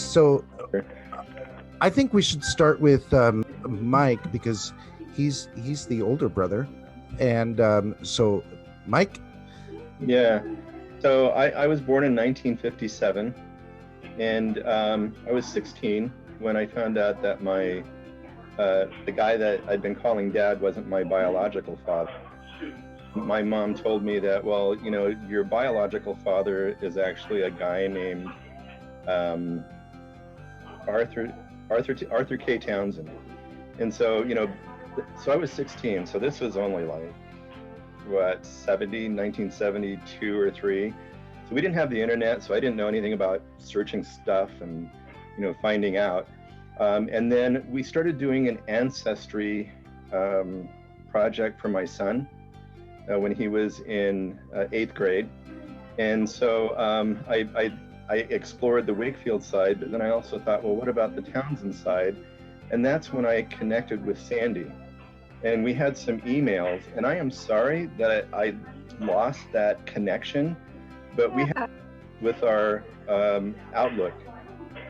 So I think we should start with Mike, because he's the older brother, and so Mike. Yeah. So I was born in 1957, and I was 16 when I found out that the guy that I'd been calling dad wasn't my biological father. My mom told me that, well, your biological father is actually a guy named Arthur K. Townsend. And so, so I was 16. So this was only like, 1972 or 3. So we didn't have the internet, so I didn't know anything about searching stuff and, finding out. And then we started doing an ancestry project for my son when he was in 8th grade. And so I explored the Wakefield side, but then I also thought, well, what about the Townsend side? And that's when I connected with Sandie. And we had some emails, and I am sorry that I lost that connection, but we had with our Outlook,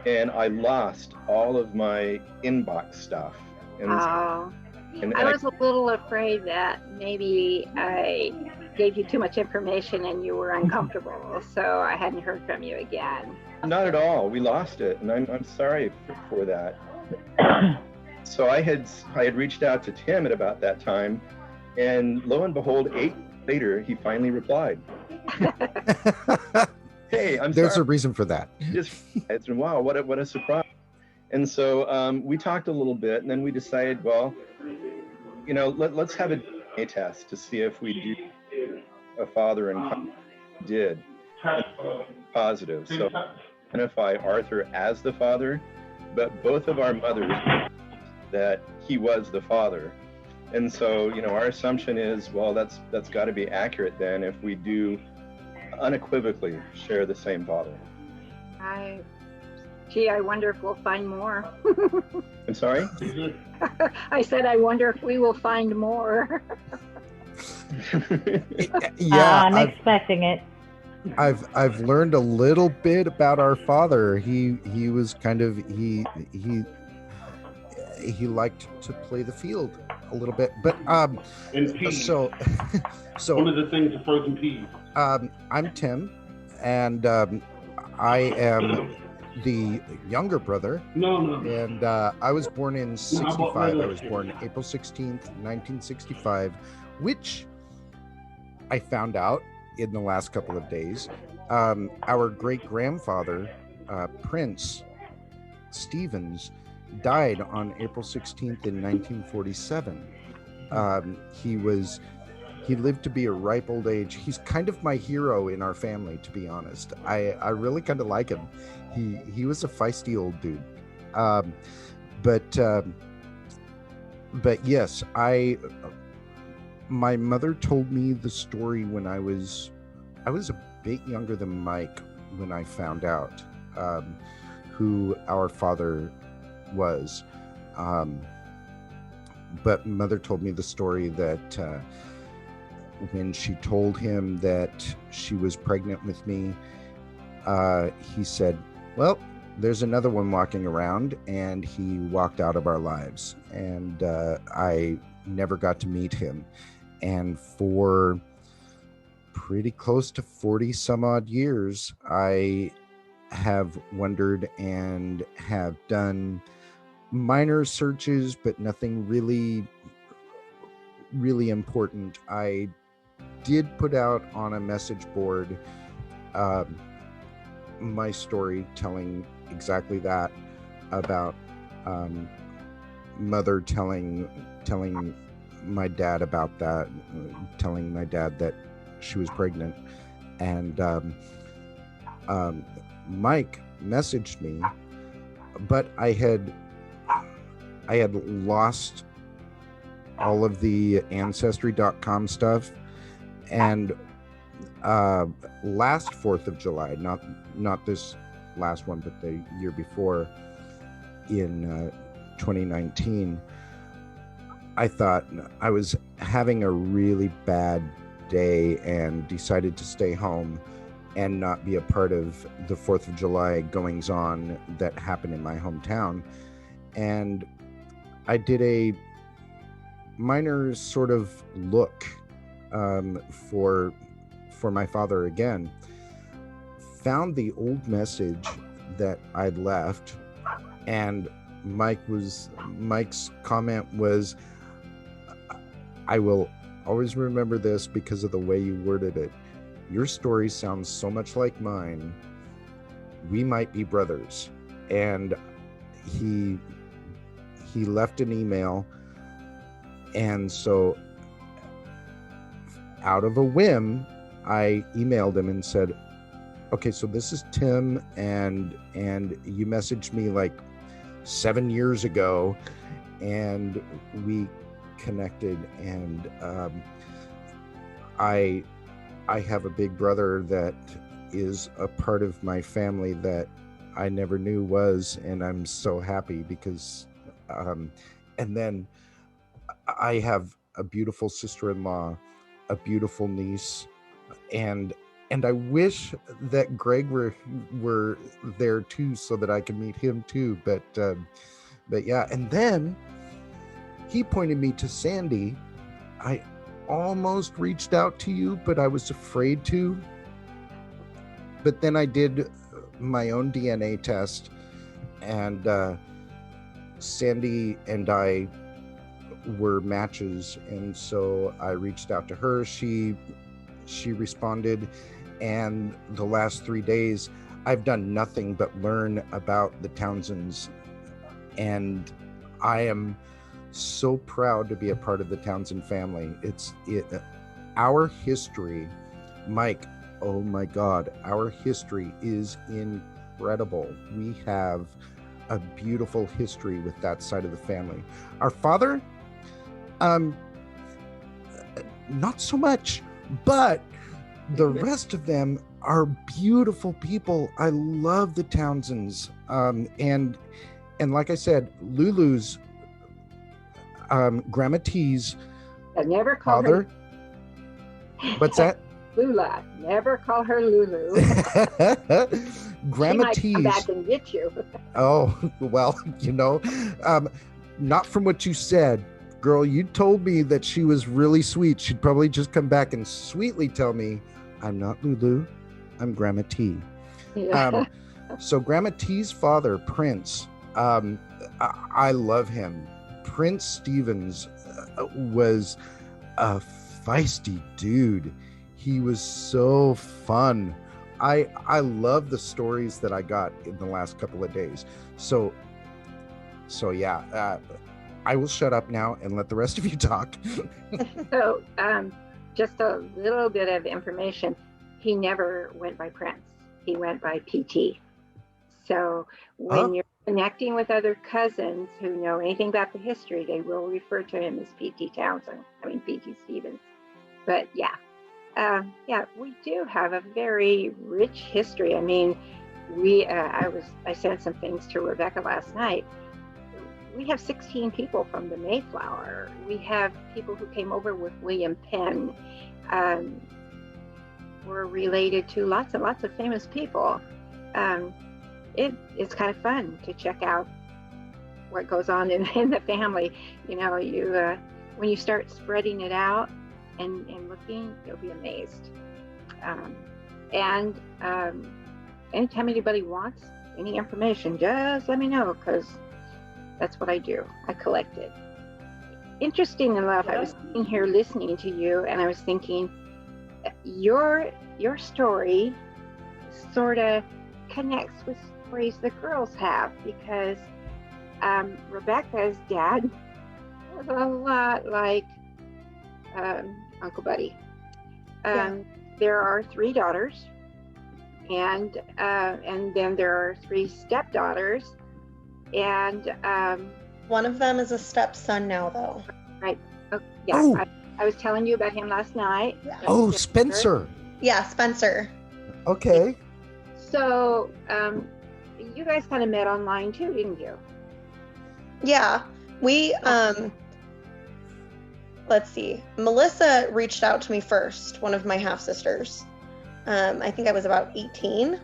and I lost all of my inbox stuff. And, I was a little afraid that maybe I gave you too much information and you were uncomfortable, so I hadn't heard from you again. Not at all. We lost it, and I'm sorry for that. So I had reached out to Tymm at about that time, and lo and behold, 8 later, he finally replied. Hey, There's sorry. a reason for that. It's wow, what a surprise. And so we talked a little bit, and then we decided, well, let's have a DNA test to see if we do a father and did positive. So identify Arthur as the father, but both of our mothers that he was the father. And so, our assumption is, well, that's got to be accurate then if we do unequivocally share the same father. I wonder if we'll find more. I'm sorry? I said, I wonder if we will find more. Yeah, I'm expecting it. I've learned a little bit about our father. He was kind of he liked to play the field a little bit, but and peas. So one of the things are frozen peas. I'm Tymm, and I am the younger brother. No. And I was born in 65. I was born April 16th, 1965, which I found out in the last couple of days. Our great-grandfather, Prince Stevens, died on April 16th in 1947. He lived to be a ripe old age. He's kind of my hero in our family, to be honest. I really kind of like him. He was a feisty old dude. But yes, my mother told me the story when I was a bit younger than Mike when I found out who our father was. But mother told me the story that when she told him that she was pregnant with me, he said, well, there's another one walking around, and he walked out of our lives. And I never got to meet him. And for pretty close to 40 some odd years, I have wondered and have done minor searches, but nothing really important. I did put out on a message board my story telling exactly that, about mother telling my dad about that, telling my dad that she was pregnant. And Mike messaged me, but I had lost all of the ancestry.com stuff, and last 4th of July, not this last one, but the year before, in 2019, I thought I was having a really bad day and decided to stay home and not be a part of the 4th of July goings on that happened in my hometown. And I did a minor sort of look for my father again. Found the old message that I'd left, and Mike's comment was, I will always remember this because of the way you worded it. Your story sounds so much like mine. We might be brothers. And he left an email, and so out of a whim, I emailed him and said, okay, so this is Tymm, and you messaged me like 7 years ago, and we connected, and I have a big brother that is a part of my family that I never knew was, and I'm so happy because and then I have a beautiful sister-in-law, a beautiful niece, and I wish that Greg were there too, so that I could meet him too. But yeah. And then he pointed me to Sandie. I almost reached out to you, but I was afraid to. But then I did my own DNA test, and Sandie and I were matches, and so I reached out to her. She responded, and the last 3 days I've done nothing but learn about the Townsends, and I am so proud to be a part of the Townsend family. Our history, Mike, oh my God, our history is incredible. We have a beautiful history with that side of the family. Our father, not so much, but the rest of them are beautiful people. I love the Townsends. And like I said, Lulu's Grandma T's I never call father. What's that? Lula. Never call her Lulu. Grandma T's. Come back and get you. Oh, well, not from what you said. Girl, you told me that she was really sweet. She'd probably just come back and sweetly tell me, I'm not Lulu, I'm Grandma T. Yeah. So Grandma T's father, Prince, I love him. Prince Stevens was a feisty dude. He was so fun. I love the stories that I got in the last couple of days. So yeah, I will shut up now and let the rest of you talk. So, just a little bit of information. He never went by Prince. He went by PT. So when you're connecting with other cousins who know anything about the history, they will refer to him as PT Townsend. PT Stevens. But yeah, we do have a very rich history. I sent some things to Rebecca last night. We have 16 people from the Mayflower. We have people who came over with William Penn. We're related to lots and lots of famous people. It's kind of fun to check out what goes on in the family. When you start spreading it out and looking, you'll be amazed. Anytime anybody wants any information, just let me know, because that's what I do. I collect it. Interesting enough, I was sitting here listening to you, and I was thinking, your story sort of connects with stories the girls have, because Rebecca's dad was a lot like Uncle Buddy. There are 3 daughters, and then there are 3 stepdaughters, and one of them is a stepson now, though. Right. Yeah. I was telling you about him last night. Yeah. Oh, Spencer. Yeah, Spencer. Okay. So, you guys kind of met online too, didn't you? Yeah, we, let's see. Melissa reached out to me first, one of my half-sisters. I think I was about 18.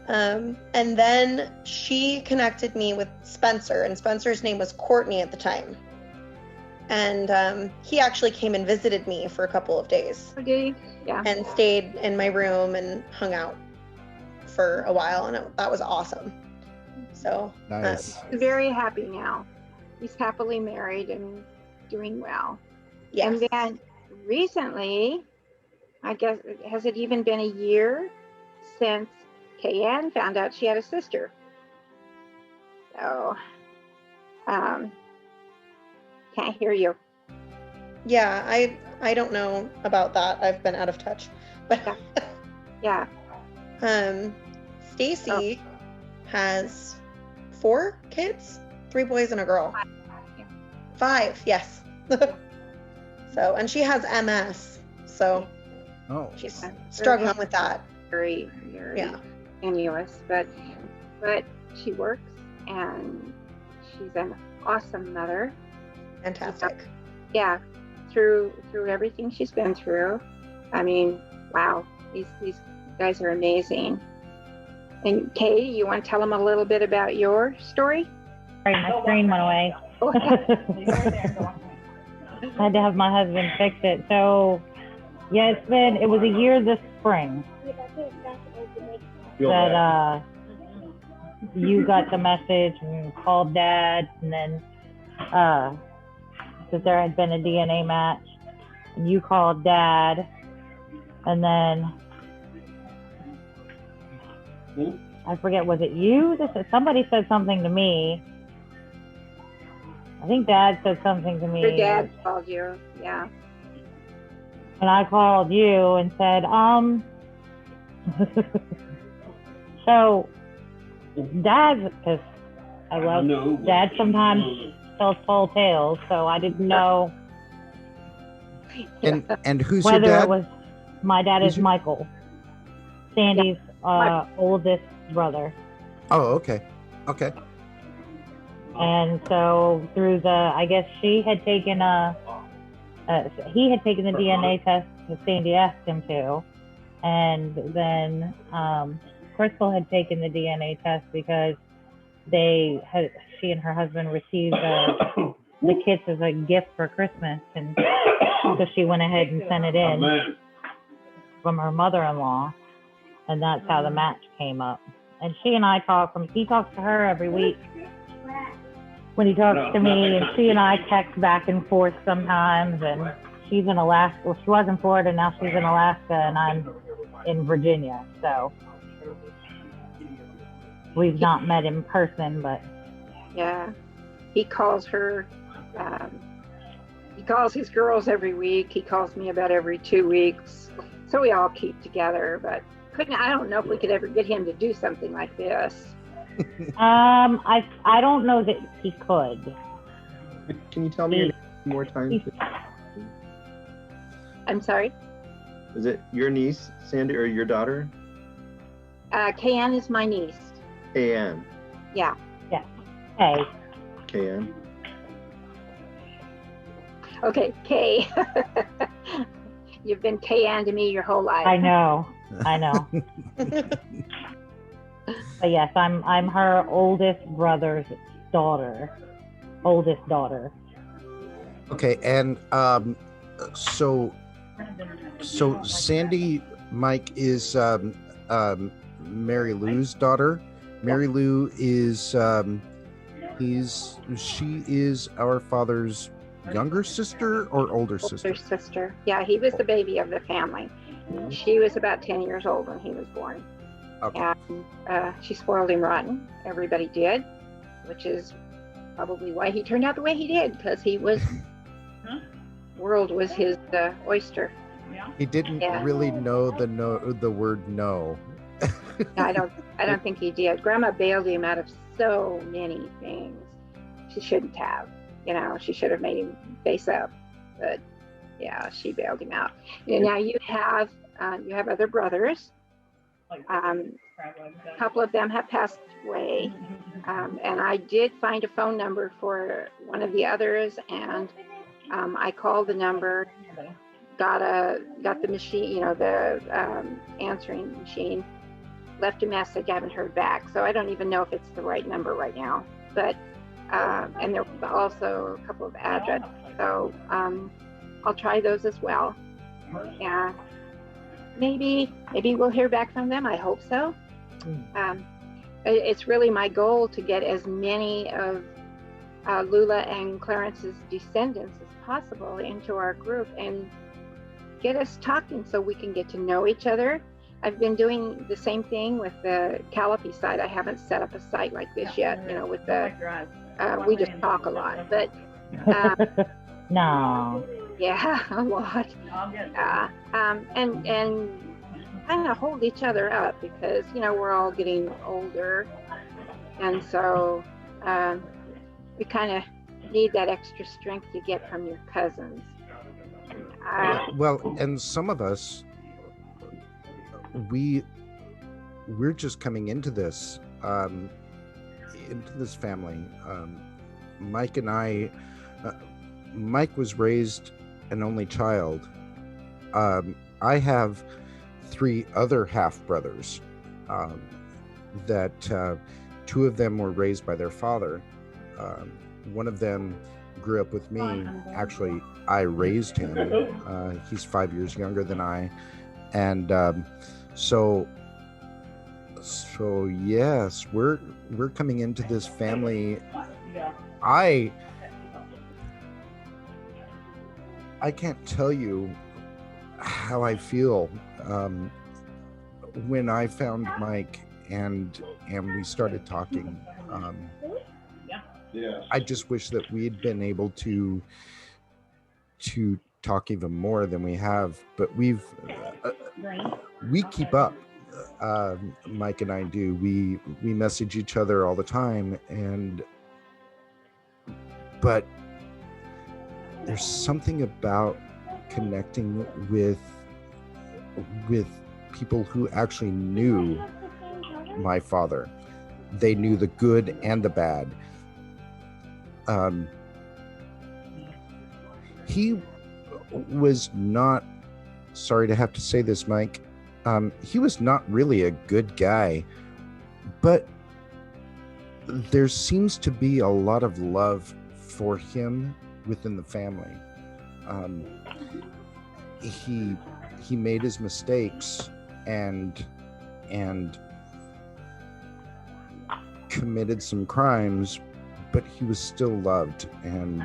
And then she connected me with Spencer, and Spencer's name was Courtney at the time. And he actually came and visited me for a couple of days. Okay. Yeah. And stayed in my room and hung out for a while, and that was awesome. So Nice. He's very happy now. He's happily married and doing well. yes. And then recently, I guess, has it even been a year since Kayanne found out she had a sister? So, can't hear you. Yeah, I don't know about that. I've been out of touch. But Yeah. Stacy has 4 kids, 3 boys and a girl. 5, yes. So, and she has MS, so she's struggling with that. Very tenuous, but she works and she's an awesome mother. Fantastic. Yeah, through everything she's been through. I mean, wow, these guys are amazing. And Kay, you want to tell them a little bit about your story? Sorry, my screen went away. I had to have my husband fix it. So, yeah, it was a year this spring that you got the message and called Dad, and then that there had been a DNA match, and you called Dad, and then I forget, was it you? Somebody said something to me. I think Dad said something to me. Your dad called you, yeah. And I called you and said, so Dad, because I love Dad sometimes tells tall tales, so I didn't know. And who's whether your dad? It was, my dad is Michael, Sandie's oldest brother. Oh, okay. Okay. And so through I guess he had taken the DNA test that Sandie asked him to. And then Crystal had taken the DNA test because she and her husband received the kits as a gift for Christmas. And so she went ahead and sent it in from her mother-in-law. And that's how the match came up. And she and I he talks to her every week when he talks to me, and she and I text back and forth sometimes, and she's in Alaska. Well, she was in Florida, now she's in Alaska, and I'm in Virginia, so we've not met in person, but... Yeah, he calls her, he calls his girls every week, he calls me about every 2 weeks, so we all keep together, but I don't know if we could ever get him to do something like this. I don't know that he could. Can you tell me your name more times? I'm sorry? Is it your niece, Sandie, or your daughter? Kayanne is my niece. Kayanne. Yeah. Yeah. Hey. Kayanne. Okay, Kay. You've been Kayanne to me your whole life. I know. But yes, I'm her oldest brother's oldest daughter. Okay, and so Sandie, Mike, is Mary Lou's daughter. Mary Lou is she is our father's younger sister or older sister? Older sister. Yeah, he was the baby of the family. She was about 10 years old when he was born. Okay. And she spoiled him rotten. Everybody did, which is probably why he turned out the way he did, because he was world was his oyster. He didn't really know the word no. I don't think he did. Grandma bailed him out of so many things. She shouldn't have. She should have made him face up. But yeah, she bailed him out. And now you have other brothers. A couple of them have passed away, and I did find a phone number for one of the others, and I called the number, got the machine, the answering machine, left a message. I haven't heard back, so I don't even know if it's the right number right now. But and there were also a couple of addresses, so I'll try those as well. Yeah, maybe we'll hear back from them. I hope so. It's really my goal to get as many of Lula and Clarence's descendants as possible into our group and get us talking so we can get to know each other. I've been doing the same thing with the Callopy site. I haven't set up a site like this yet, with the, we just talk a lot, but no. Yeah, a lot. And kind of hold each other up because, we're all getting older. And so we kind of need that extra strength you get from your cousins. Well, and some of us, we're just coming into this family. Mike and I, Mike was raised an only child. I have 3 other half brothers that 2 of them were raised by their father. One of them grew up with me. Actually, I raised him. He's 5 years younger than I. And so yes, we're coming into this family. I can't tell you how I feel when I found Mike and we started talking. I just wish that we had been able to talk even more than we have, but we keep up. Mike and I do. We message each other all the time, but there's something about connecting with people who actually knew my father. They knew the good and the bad. He was not, sorry to have to say this, Mike, he was not really a good guy, but there seems to be a lot of love for him within the family. He made his mistakes and committed some crimes, but he was still loved. And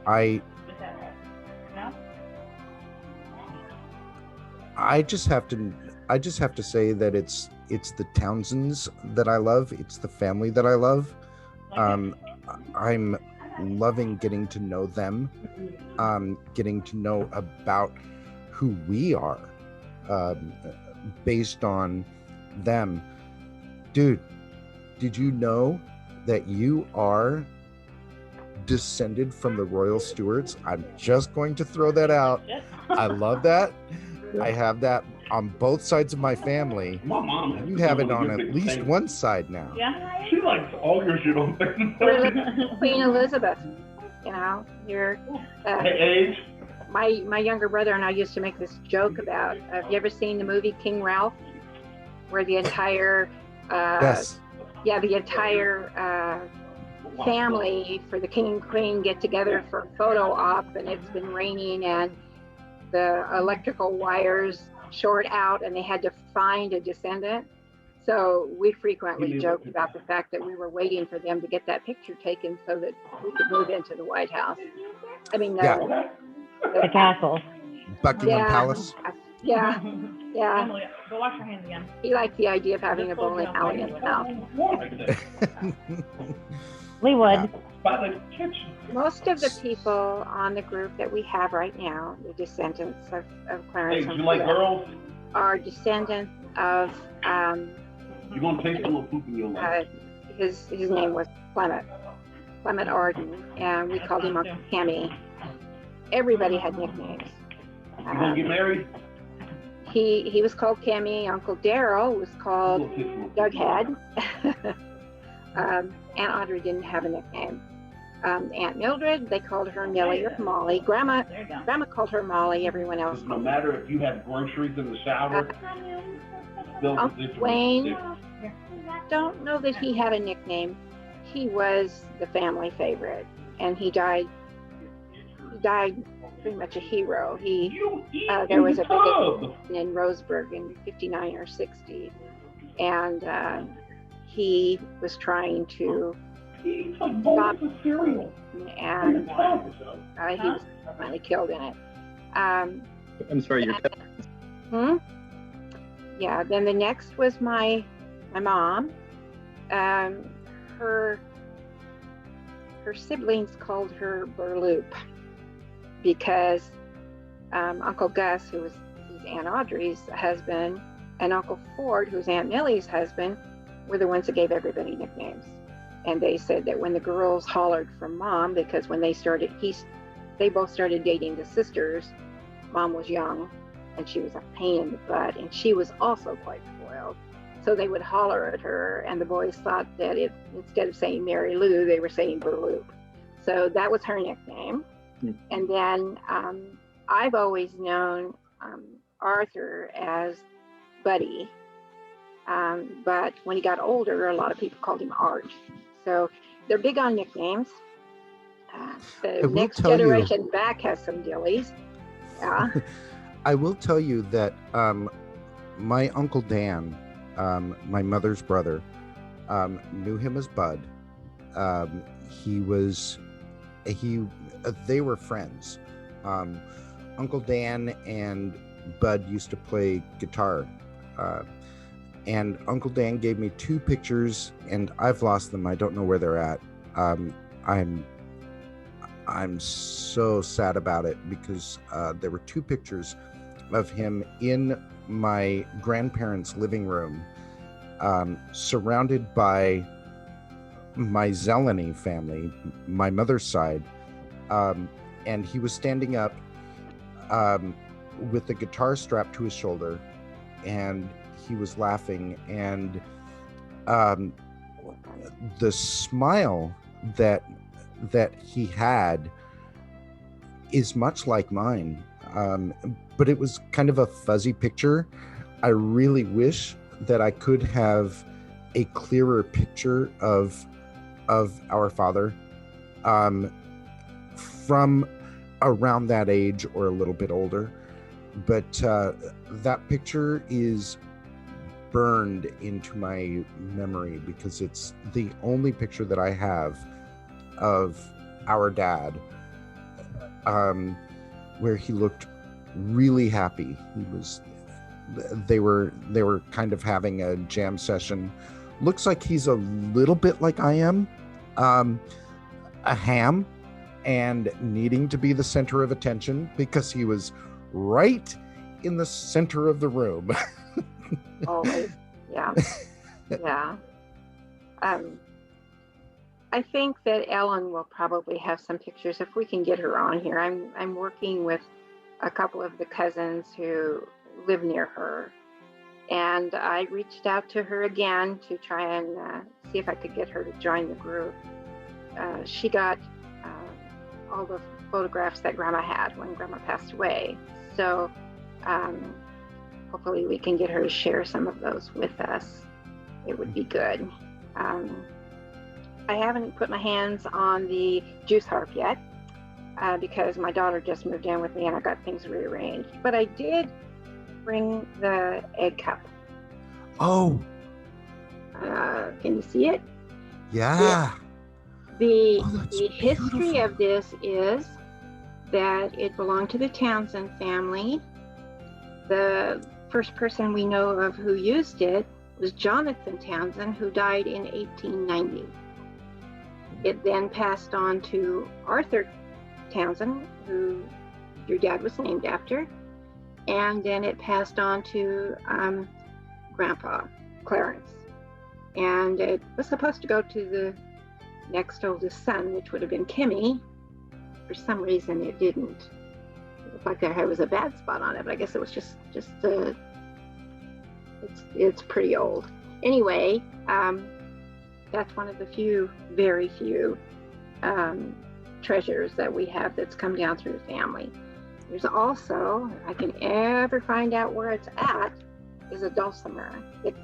I just have to say that it's the Townsends that I love. It's the family that I love. I'm loving getting to know them, getting to know about who we are based on them. Dude, did you know that you are descended from the royal Stewarts? I'm just going to throw that out. I love that. I have that on both sides of my family. My mom. You have it on at least one side now. Yeah. She likes all your shit on Facebook. Queen Elizabeth, you're Age. my younger brother and I used to make this joke about, have you ever seen the movie King Ralph, where the entire Yes. the entire family for the king and queen get together for a photo op, and it's been raining and the electrical wires short out and they had to find a descendant. So we frequently joked about the fact that we were waiting for them to get that picture taken so that we could move into the White House. I mean, The castle. Buckingham Palace. Yeah. Emily, go wash your hands again. He liked the idea of having a bowling alley in his house. We would. By the kitchen. Most of the people on the group that we have right now, the descendants of Clarence Hey, and you like Philip, girls? are descendants of You gonna taste a little poop in your life? his name was Clement Arden, and we called him Uncle Cammy. Everybody had nicknames. You gonna get married? He was called Cammy. Uncle Daryl was called Jughead. Aunt Audrey didn't have a nickname. Aunt Mildred, they called her Millie or Molly. Grandma called her Molly. Everyone else. No matter if you have groceries in the shower. Uncle Gwayn, don't know that he had a nickname. He was the family favorite, and he died pretty much a hero. There was a big in Roseburg in 59 or 60, and he was trying to stop him, and he was finally killed in it. I'm sorry, you're. Yeah. Then the next was my mom. Her siblings called her Burloop because Uncle Gus, who was Aunt Audrey's husband, and Uncle Ford, who was Aunt Millie's husband, were the ones that gave everybody nicknames. And they said that when the girls hollered for Mom, because when they both started dating the sisters, Mom was young and she was a pain in the butt, and she was also quite spoiled. So they would holler at her, and the boys thought that instead of saying Mary Lou, they were saying Burloop. So that was her nickname. And then I've always known Arthur as Buddy, but when he got older, a lot of people called him Art. So they're big on nicknames. The next generation back has some dillies. Yeah. I will tell you that my Uncle Dan, my mother's brother, knew him as Bud. They were friends. Uncle Dan and Bud used to play guitar. And Uncle Dan gave me 2 pictures, and I've lost them. I don't know where they're at. I'm so sad about it because there were 2 pictures of him in my grandparents' living room, surrounded by my Zeleny family, my mother's side, and he was standing up with the guitar strapped to his shoulder, and he was laughing, and the smile that he had is much like mine, but it was kind of a fuzzy picture. I really wish that I could have a clearer picture of our father from around that age or a little bit older, but that picture is burned into my memory because it's the only picture that I have of our dad, where he looked really happy. They were kind of having a jam session. Looks like he's a little bit like I am, a ham and needing to be the center of attention because he was right in the center of the room. Always. Yeah. Yeah. I think that Ellen will probably have some pictures if we can get her on here. I'm working with a couple of the cousins who live near her, and I reached out to her again to try and see if I could get her to join the group. She got all the photographs that Grandma had when Grandma passed away, so hopefully we can get her to share some of those with us. It would be good. I haven't put my hands on the juice harp yet because my daughter just moved in with me and I got things rearranged. But I did bring the egg cup. Oh. Can you see it? Yeah. The history of this is that it belonged to the Townsend family. The first person we know of who used it was Jonathan Townsend, who died in 1890. It then passed on to Arthur Townsend, who your dad was named after, and then it passed on to Grandpa Clarence. And it was supposed to go to the next oldest son, which would have been Kimmy. For some reason, it didn't. It looked like there was a bad spot on it, but I guess it was just it's pretty old. Anyway, that's one of the very few treasures that we have that's come down through the family. There's also, if I can ever find out where it's at, is a dulcimer. It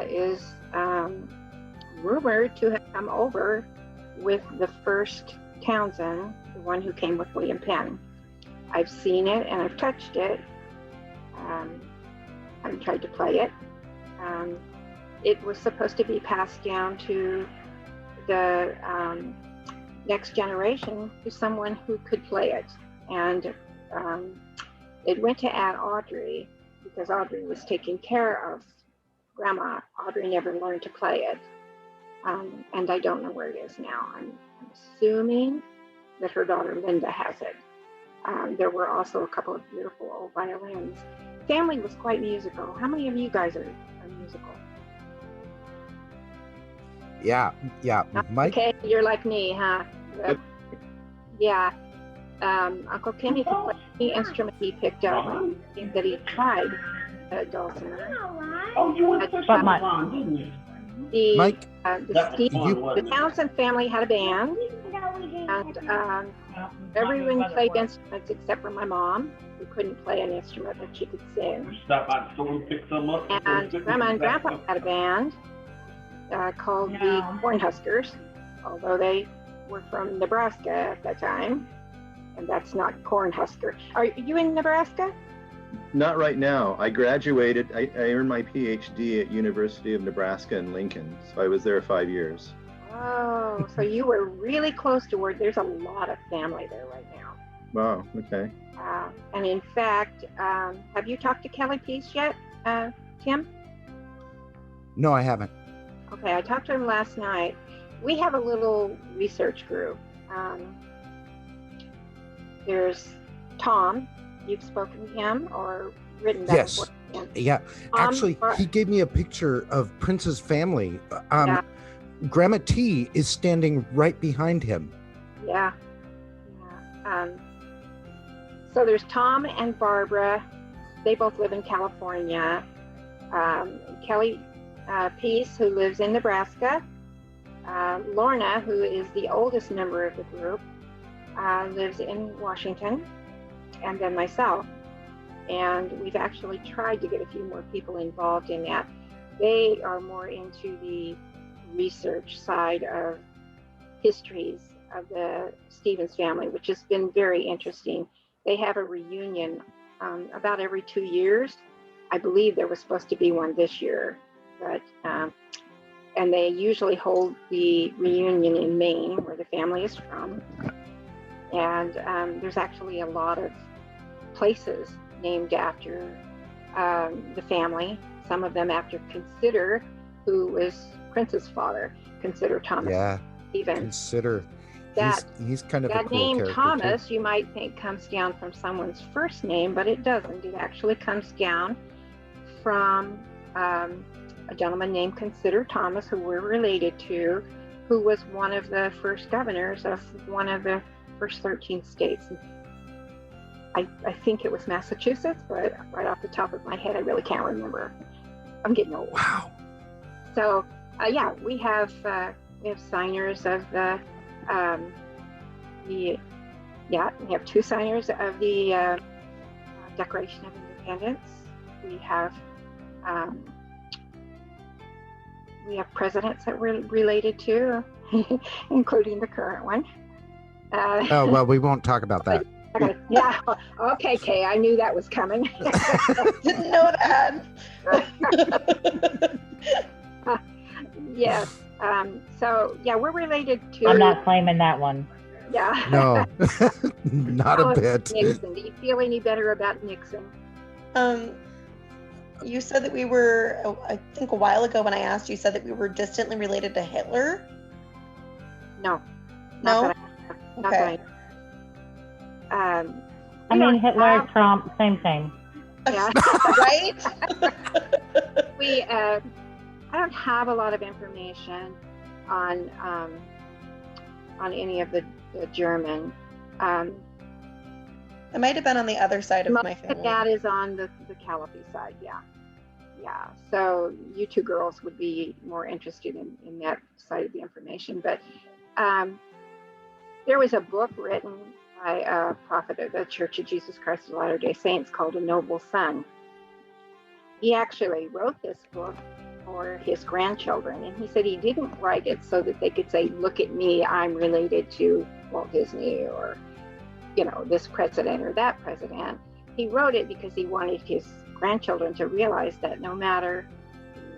is rumored to have come over with the first Townsend, the one who came with William Penn. I've seen it and I've touched it. I've tried to play it. It was supposed to be passed down to the next generation, to someone who could play it. And it went to Aunt Audrey because Audrey was taking care of Grandma. Audrey never learned to play it. And I don't know where it is now. I'm assuming that her daughter Linda has it. There were also a couple of beautiful old violins. Family was quite musical. How many of you guys are musical? Yeah. Mike? Okay, you're like me, huh? Yeah. Uncle Kenny could play any instrument he picked up. I think that he tried dulcimer. Oh, you went to But Amazon, didn't you? Mike, The Townsend family had a band, and everyone played instruments except for my mom, who couldn't play an instrument, but she could sing. Stop by the store and pick some up. And Grandma and Grandpa had a band called the Cornhuskers, although they were from Nebraska at that time, and that's not Cornhusker. Are you in Nebraska? Not right now. I graduated, I earned my PhD at University of Nebraska in Lincoln, so I was there 5 years. Oh, so you were really close to where there's a lot of family there right now. Wow, okay. And in fact, have you talked to Kelly Peace yet, Tymm? No, I haven't. Okay, I talked to him last night. We have a little research group. There's Tom. You've spoken to him or written that? Yes. Yeah. Actually, he gave me a picture of Prince's family. Yeah. Grandma T is standing right behind him. Yeah. So there's Tom and Barbara. They both live in California. Kelly Peace, who lives in Nebraska. Lorna, who is the oldest member of the group, lives in Washington. And then myself. And we've actually tried to get a few more people involved in that. They are more into the research side of histories of the Stevens family, which has been very interesting. They have a reunion about every 2 years. I believe there was supposed to be one this year, but and they usually hold the reunion in Maine, where the family is from. And there's actually a lot of places named after the family, some of them after Consider, who was Prince's father, Consider Thomas. Yeah, Stevens. Consider. That, he's kind of a that cool name character Thomas, too. you might think comes down from someone's first name, but it doesn't. It actually comes down from a gentleman named Consider Thomas, who we're related to, who was one of the first governors of one of the first 13 states. I think it was Massachusetts, but right off the top of my head, I really can't remember. I'm getting old. Wow. So yeah, we have signers of we have 2 signers of the Declaration of Independence. We have presidents that we're related to, including the current one. Oh, well, we won't talk about that. Yeah. Okay, Kay. I knew that was coming. Didn't know that. Yes. So yeah, we're related to. I'm not claiming that one. Yeah. No, not a bit. Nixon. Do you feel any better about Nixon? You said that we were, I think a while ago when I asked, you said that we were distantly related to Hitler? No. No? Okay. I mean, Hitler, Trump, same thing. Yeah. Right? I don't have a lot of information on any of the German. It might have been on the other side of my family. That is on the Callopy side, yeah. Yeah, so you two girls would be more interested in that side of the information. But There was a book written by a prophet of the Church of Jesus Christ of Latter-day Saints called A Noble Son. He actually wrote this book for his grandchildren, and he said he didn't write it so that they could say, look at me, I'm related to Walt Disney or, you know, this president or that president. He wrote it because he wanted his grandchildren to realize that no matter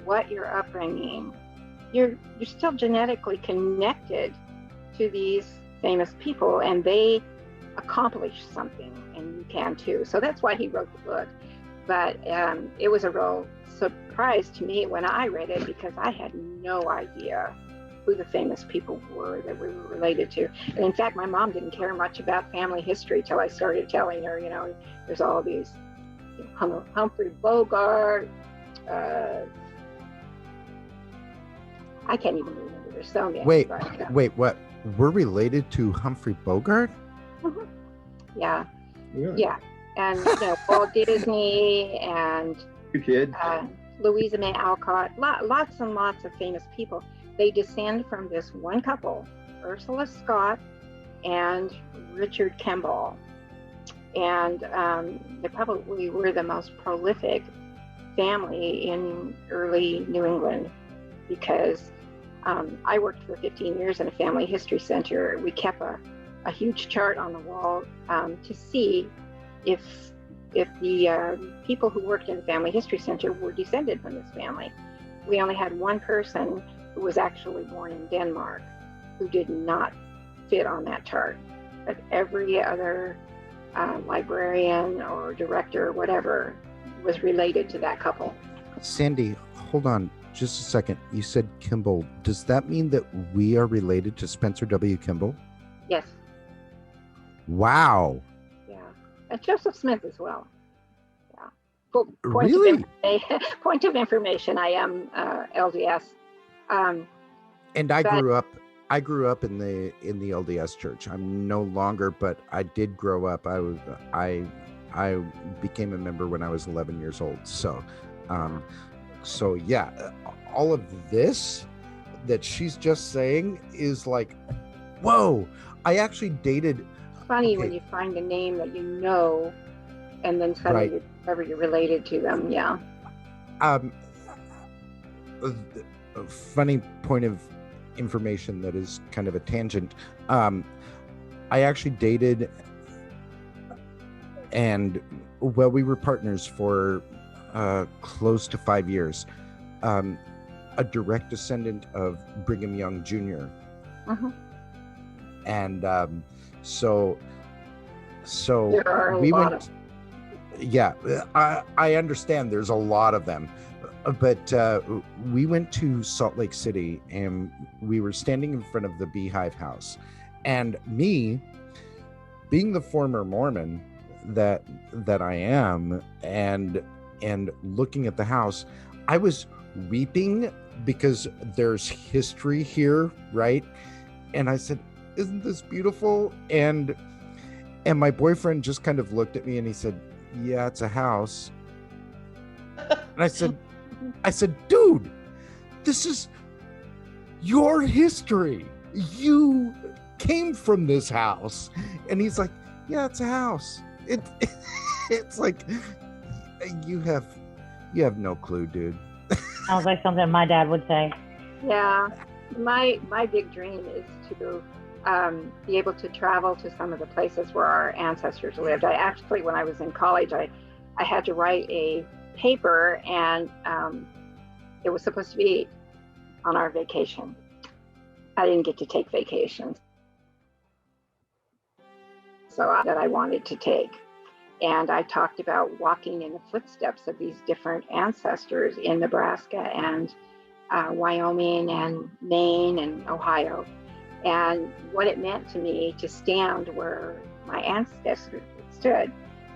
what your upbringing, you're still genetically connected to these famous people, and they accomplish something, and you can too. So that's why he wrote the book. But it was a real surprise to me when I read it, because I had no idea who the famous people were that we were related to. And in fact, my mom didn't care much about family history till I started telling her, you know, there's all these, you know, Humphrey Bogart. I can't even remember. There's so many. Wait, but, wait, what? We're related to Humphrey Bogart? Mm-hmm. Yeah. Yeah. Yeah. And you know, Walt Disney and Your kid. Louisa May Alcott, lots and lots of famous people. They descend from this one couple, Ursula Scott and Richard Kemble. And they probably were the most prolific family in early New England, because I worked for 15 years in a family history center. We kept a huge chart on the wall to see if the people who worked in the family history center were descended from this family. We only had one person who was actually born in Denmark who did not fit on that chart, but every other librarian or director or whatever was related to that couple. Sandie, hold on just a second. You said Kimball. Does that mean that we are related to Spencer W. Kimball? Yes. Wow. Yeah. And Joseph Smith as well. Yeah. Really? Point of information, I am LDS. And I grew up in the LDS church. I'm no longer, but I did grow up. I became a member when I was 11 years old. So yeah, all of this that she's just saying is like, whoa. I actually dated. It's funny okay. when you find a name that you know, and then suddenly Right. you're related to them. Yeah. A funny point of information that is kind of a tangent. I actually dated, and well, we were partners for close to 5 years. A direct descendant of Brigham Young Jr. Uh-huh. And so There are a we lot went. Yeah, I understand. There's a lot of them. But we went to Salt Lake City, and we were standing in front of the Beehive House, and me, being the former Mormon that I am, and looking at the house, I was weeping because there's history here, right? And I said, "Isn't this beautiful?" And my boyfriend just kind of looked at me and he said, "Yeah, it's a house." And I said, "Dude, this is your history. You came from this house." And he's like, "Yeah, it's a house." It's like, you have no clue, dude. Sounds like something my dad would say. Yeah, my big dream is to be able to travel to some of the places where our ancestors lived. I actually, when I was in college, I had to write a paper, and it was supposed to be on our vacation. I didn't get to take vacations, so that I wanted to take. And I talked about walking in the footsteps of these different ancestors in Nebraska and Wyoming and Maine and Ohio, and what it meant to me to stand where my ancestors stood.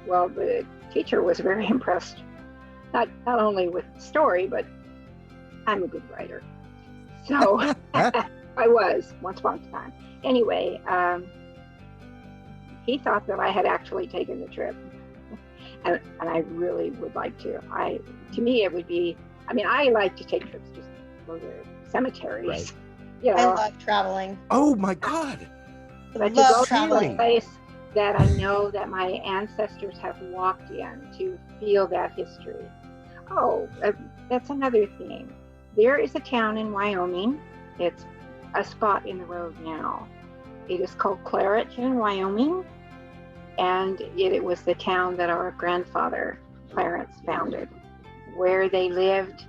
Well, the teacher was very impressed, not only with the story, but I'm a good writer. So I was once upon a time. Anyway, he thought that I had actually taken the trip. And I really would like to. To me, it would be, I like to take trips, just go to cemeteries. Right. You I know, love traveling. Oh my God. But to Love go to traveling. a place that I know that my ancestors have walked in to feel that history. Oh, that's another thing. There is a town in Wyoming. It's a spot in the road now. It is called Clareton, Wyoming. And it was the town that our grandfather, Clarence, founded, where they lived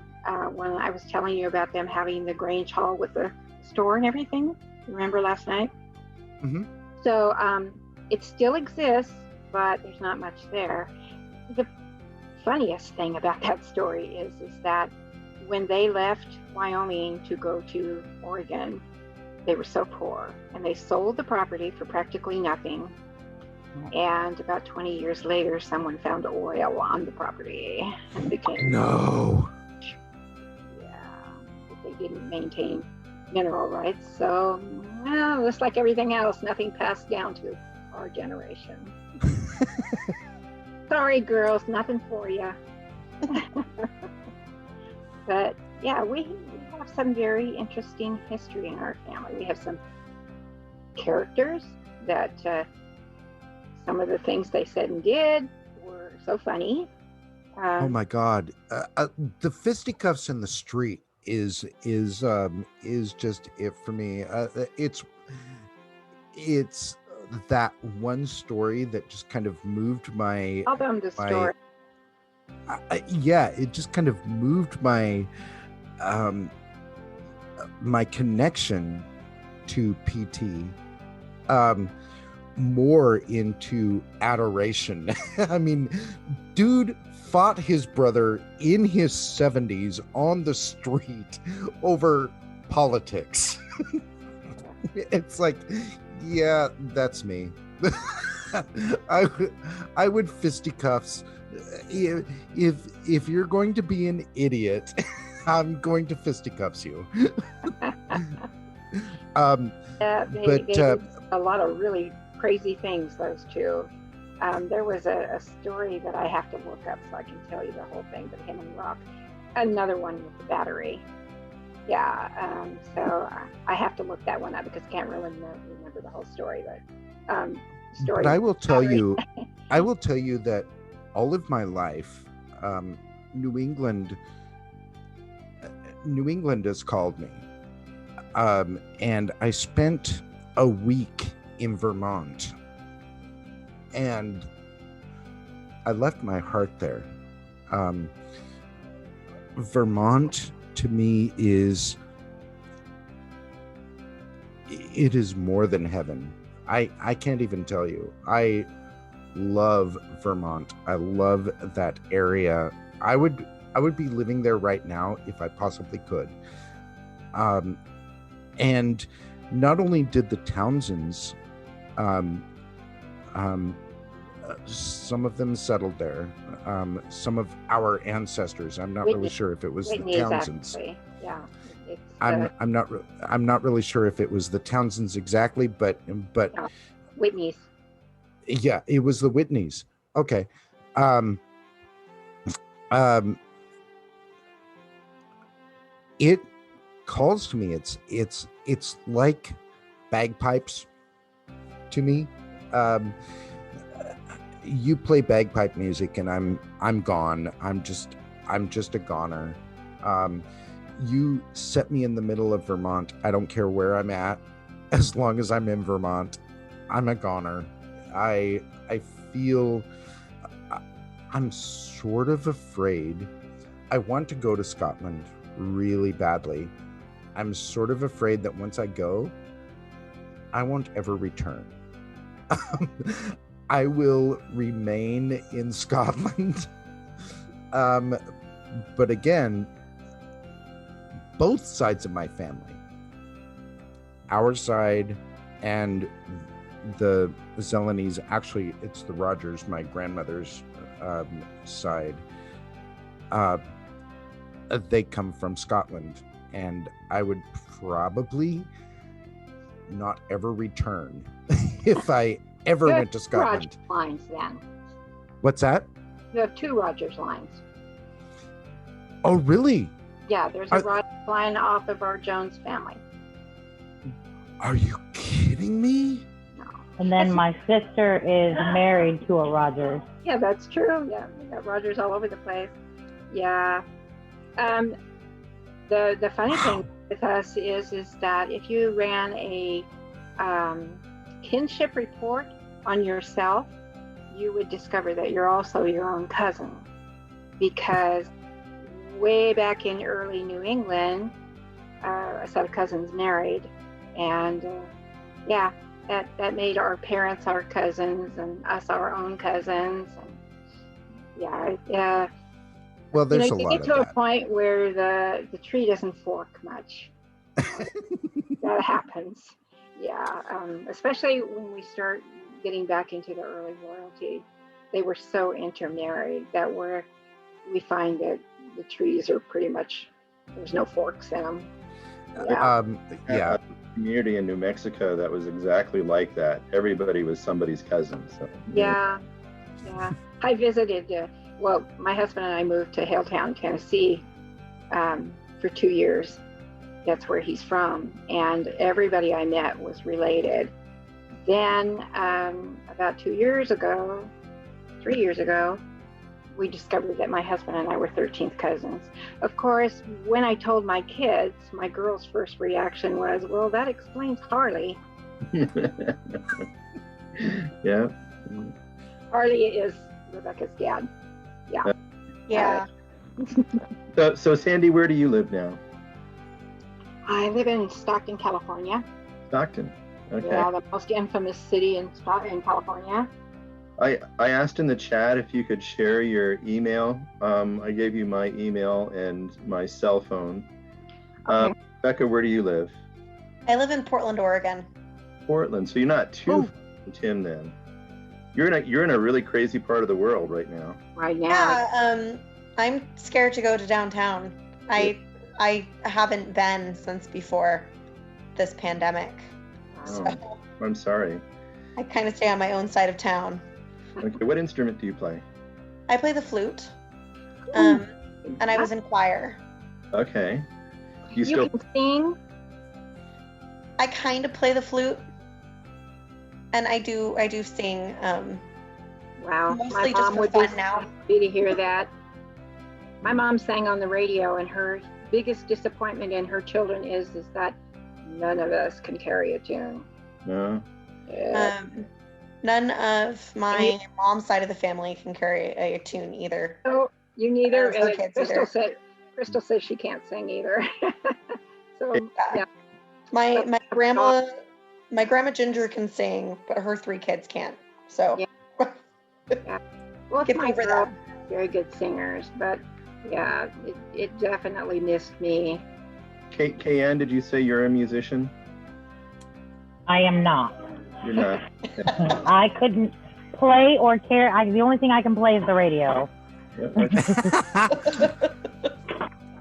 when I was telling you about them having the Grange Hall with the store and everything. Remember last night? Mm-hmm. So it still exists, but there's not much there. The funniest thing about that story is that when they left Wyoming to go to Oregon, they were so poor, and they sold the property for practically nothing. And about 20 years later, someone found oil on the property and became No. but they didn't maintain mineral rights. So, well, just like everything else, nothing passed down to our generation. Sorry, girls, nothing for you. But yeah, we have some very interesting history in our family. We have some characters that some of the things they said and did were so funny. Oh my God, the fisticuffs in the street is just it for me. It's that one story that just kind of moved my. Tell them the story. Yeah, it just kind of moved my my connection to PT more into adoration. I mean, dude fought his brother in his 70s on the street over politics. It's like, yeah, that's me. I would fisticuffs. If you're going to be an idiot, I'm going to fisticuffs you. They did a lot of really crazy things, those two. There was a story that I have to look up so I can tell you the whole thing, but him and Rock, another one with the battery. Yeah, so I have to look that one up because I can't really remember the whole story, but But I will tell you, that all of my life, New England has called me, and I spent a week in Vermont, and I left my heart there. Vermont to me is more than heaven. I can't even tell you. I love Vermont. I love that area. I would be living there right now if I possibly could. And not only did the Townsends, some of them settled there. Some of our ancestors. I'm not really sure if it was the Townsends. Actually. Yeah. I'm not really sure if it was the Townsends exactly, but no, Whitney's. Yeah, it was the Whitneys. Okay. It calls to me. It's like bagpipes to me. You play bagpipe music and I'm gone. I'm just a goner. You set me in the middle of Vermont. I don't care where I'm at, as long as I'm in Vermont. I'm a goner. I feel I'm sort of afraid. I want to go to Scotland really badly. I'm sort of afraid that once I go, I won't ever return. I will remain in Scotland. But again, both sides of my family, our side and the Zelenys, actually it's the Rogers, my grandmother's side, they come from Scotland, and I would probably not ever return if I ever went to Scotland. Rogers lines then. What's that? You have two Rogers lines. Oh, really? Yeah, there's a Rogers line off of our Jones family. Are you kidding me? And then my sister is married to a Rogers. Yeah, that's true. Yeah, we got Rogers all over the place. Yeah. The funny thing with us is that if you ran a kinship report on yourself, you would discover that you're also your own cousin, because way back in early New England, a set of cousins married, and yeah, that made our parents our cousins and us our own cousins. And yeah. Well, there's a you lot get of to a that. point where the tree doesn't fork much. That happens. Yeah, especially when we start getting back into the early royalty. They were so intermarried that we find that the trees are pretty much, there's no forks in them. Yeah. Yeah. A community in New Mexico that was exactly like that. Everybody was somebody's cousin. So, Yeah. I visited, well, my husband and I moved to Haletown, Tennessee for 2 years. That's where he's from. And everybody I met was related. Then about 3 years ago, we discovered that my husband and I were 13th cousins. Of course, when I told my kids, my girl's first reaction was, well, that explains Harley. Yeah. Harley is Rebecca's dad. Yeah. Yeah. So Sandie, where do you live now? I live in Stockton, California. Stockton. Okay. Yeah, the most infamous city in California. I asked in the chat if you could share your email. I gave you my email and my cell phone. Okay. Rebecca, where do you live? I live in Portland, Oregon. Portland. So you're not too far from Tymm then. You're in a really crazy part of the world right now. Right now. Yeah, I'm scared to go to downtown. I haven't been since before this pandemic. So I'm sorry. I kind of stay on my own side of town. Okay, what instrument do you play? I play the flute, and I was in choir. Okay. You can sing? I kind of play the flute, and I do sing. Wow, Mostly my mom just for would fun be now. happy to hear that. My mom sang on the radio, and her biggest disappointment in her children is that none of us can carry a tune. No. Yeah. None of my mom's side of the family can carry a tune either. So you neither. Crystal says she can't sing either. So yeah. My grandma Ginger can sing, but her 3 kids can't. So yeah. Well, get over that. Very good singers, but yeah, it definitely missed me. Kayanne, did you say you're a musician? I am not. You're not. I couldn't play or carry. The only thing I can play is the radio. Yeah, okay.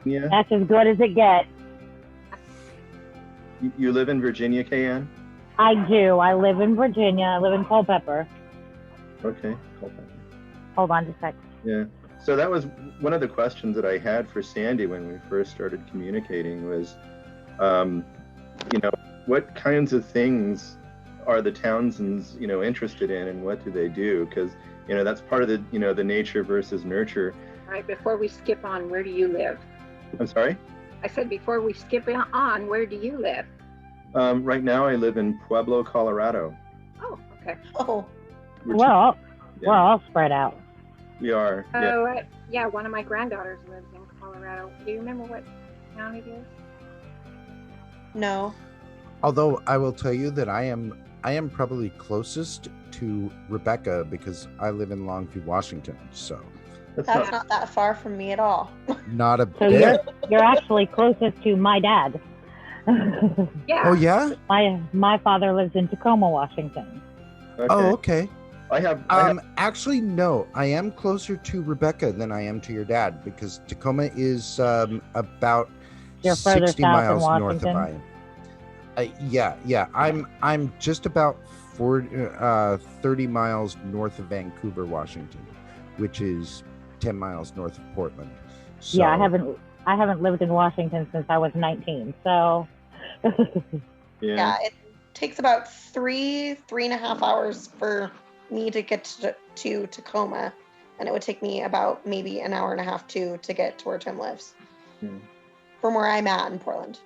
Yeah. That's as good as it gets. You live in Virginia, Kayanne? I do. I live in Virginia. I live in Culpeper. Okay. Culpeper. Hold on just a sec. Yeah. So that was one of the questions that I had for Sandie when we first started communicating was, what kinds of things are the Townsends, interested in, and what do they do? Because, that's part of the, the nature versus nurture. All right, before we skip on, where do you live? I'm sorry? I said before we skip on, where do you live? Right now I live in Pueblo, Colorado. Oh, okay. Oh. We're all spread out. We are. Oh, yeah, one of my granddaughters lives in Colorado. Do you remember what town it is? No. Although I will tell you that I am probably closest to Rebecca because I live in Longview, Washington. So that's not that far from me at all. Not a So bit. You're actually closest to my dad. Yeah. Oh yeah. My father lives in Tacoma, Washington. Okay. Oh okay. I have actually no, I am closer to Rebecca than I am to your dad because Tacoma is about You're further 60 south in miles north of Washington. I am. I'm just about 30 miles north of Vancouver, Washington, which is 10 miles north of Portland. So, Yeah, I haven't lived in Washington since I was 19. So Yeah, it takes about 3.5 hours for me to get to Tacoma, and it would take me about maybe an hour and a half to get to where Tymm lives, from where I'm at in Portland.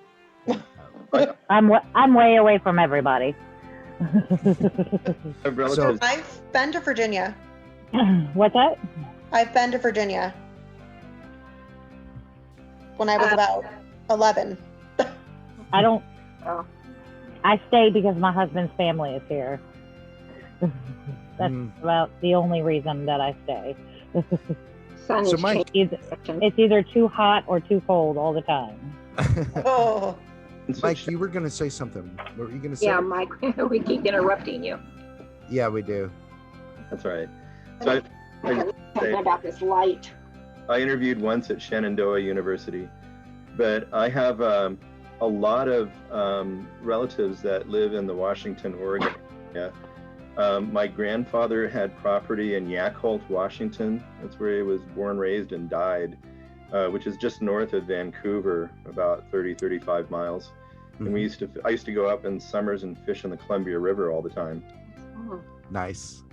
I'm way away from everybody. So I've been to Virginia. What's that? I've been to Virginia when I was about 11. I don't. I stay because my husband's family is here. That's about the only reason that I stay. So Mike, it's either too hot or too cold all the time. Oh. Mike, you were going to say something. What were you going to say? Yeah, Mike, we keep interrupting you. Yeah, we do. That's right. So talking about this light. I interviewed once at Shenandoah University, but I have a lot of relatives that live in the Washington, Oregon area. My grandfather had property in Yakult, Washington. That's where he was born, raised, and died, which is just north of Vancouver, about 35 miles. And I used to go up in summers and fish in the Columbia River all the time. Oh. Nice.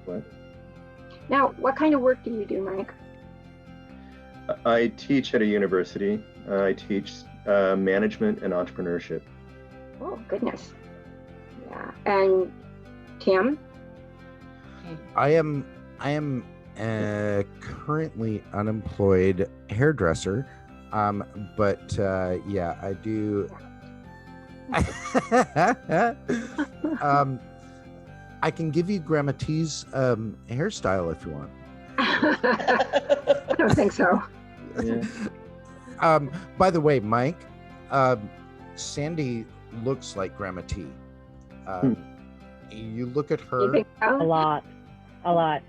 What? Now, what kind of work do you do, Mike? I teach at a university. I teach management and entrepreneurship. Oh, goodness. Yeah. And Tymm? I am currently unemployed hairdresser, but yeah, I do. I can give you Grandma T's hairstyle if you want. I don't think so. Yeah. By the way, Mike, Sandie looks like Grandma T. You look at her. You think so? A lot.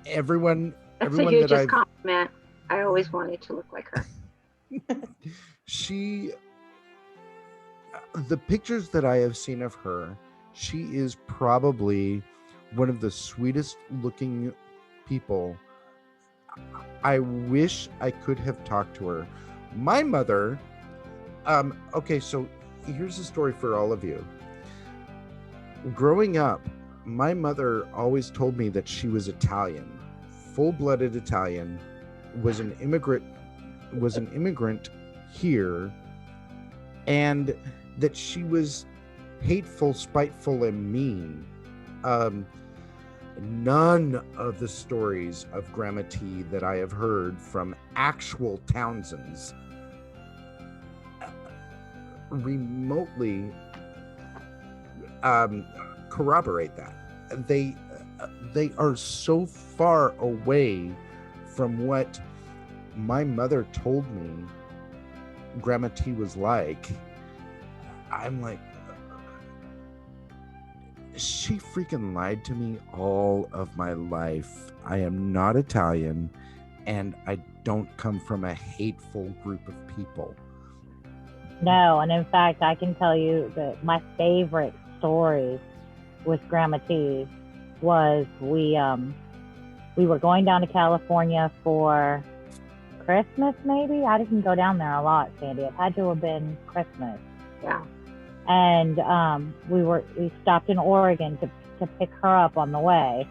Everyone That's a that hugest I've compliment. I always wanted to look like her. The pictures that I have seen of her, she is probably one of the sweetest looking people. I wish I could have talked to her. My mother, okay, so here's a story for all of you. Growing up, my mother always told me that she was Italian, full-blooded Italian, was an immigrant here, and that she was hateful, spiteful, and mean. None of the stories of Grandma T that I have heard from actual Townsends remotely corroborate that. They are so far away from what my mother told me Grandma T was like. I'm like, she freaking lied to me all of my life. I am not Italian, and I don't come from a hateful group of people. No, and in fact, I can tell you that my favorite story with Grandma T was we were going down to California for Christmas, maybe. I didn't go down there a lot, Sandie. It had to have been Christmas. Yeah. And we stopped in Oregon to pick her up on the way,